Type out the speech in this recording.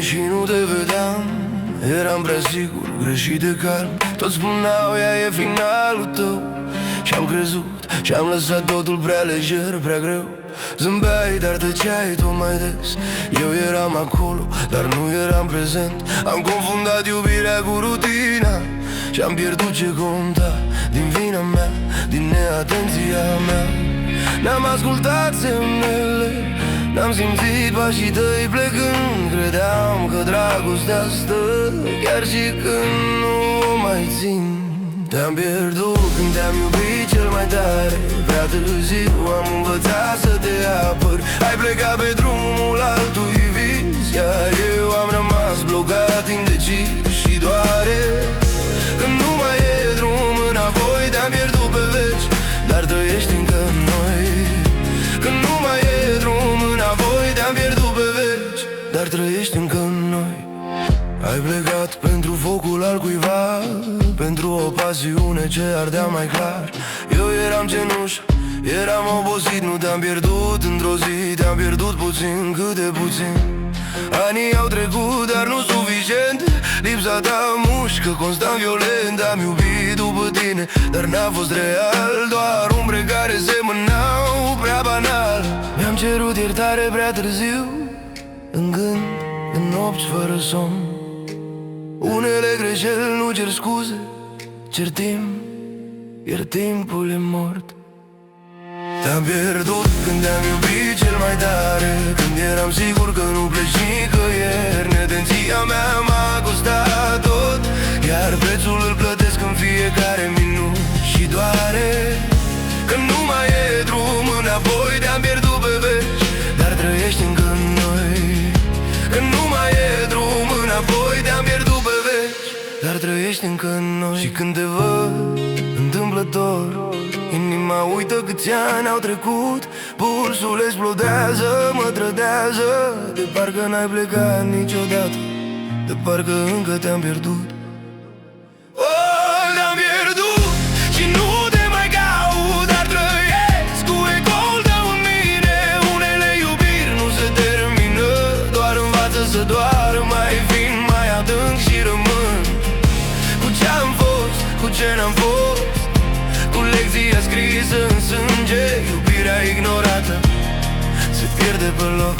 și nu te vedeam. Eram prea sigur, greșit de calm. Toți spuneau, ea e finalul tău. Și-am crezut, și-am lăsat totul prea lejer, prea greu. Zâmbeai, dar tăceai tot mai des. Eu eram acolo, dar nu eram prezent. Am confundat iubirea cu rutina și-am pierdut ce conta din vina mea, din neatenția mea. N-am ascultat semnele, n-am simțit pașii tăi plecând. Credeam că dragostea stă chiar și când nu o mai țin. Te-am pierdut când te-am iubit cel mai tare. Prea târziu am învățat să te apăr. Ai plecat pe drumul altui vis, iar eu am rămas blocat, indecis și doare. Când nu mai e drum înapoi, te-am pierdut pe veci, dar trăiești încă în noi. Când nu mai e drum înapoi, te-am pierdut pe veci, dar trăiești încă în noi. Ai plecat pentru focul al cuiva, pentru o pasiune ce ardea mai clar. Eu eram cenușă, eram obosit, nu te-am pierdut într-o zi. Te-am pierdut puțin, cât de puțin. Anii au trecut, dar nu suficient. Lipsa ta mușcă constant violent. Am iubit după tine, dar n-a fost real. Doar umbre care semănau prea banal. Mi-am cerut iertare prea târziu, în gând, în nopți fără somn. Unele greșeli nu cer scuze, cer timp, iar timpul e mort. Te-am pierdut când te-am iubit cel mai tare, când eram sigur că nu pleci nicăieri. Netenția mea m-a costat tot, iar prețul îl plătesc în fiecare minut și doare. Când nu mai e drum înapoi, te-am pierdut pe veci, dar trăiești încă în noi. Când nu mai e drum înapoi, te-am pierdut pe veci, dar trăiești încă în noi. Și când te văd întâmplător, inima uită câți ani au trecut. Pulsul explodează, mă trădează, de parcă n-ai plecat niciodată, de parcă încă te-am pierdut. Oh, te-am pierdut și nu te mai caut, dar trăiesc cu ecoul tău în mine. Unele iubiri nu se termină, doar învață să doară mai fin, mai adânc și rămân. Cu ce-am fost, cu ce n-am fost, cu lecția scrisă în sânge. Iubirea ignorată se pierde pe loc.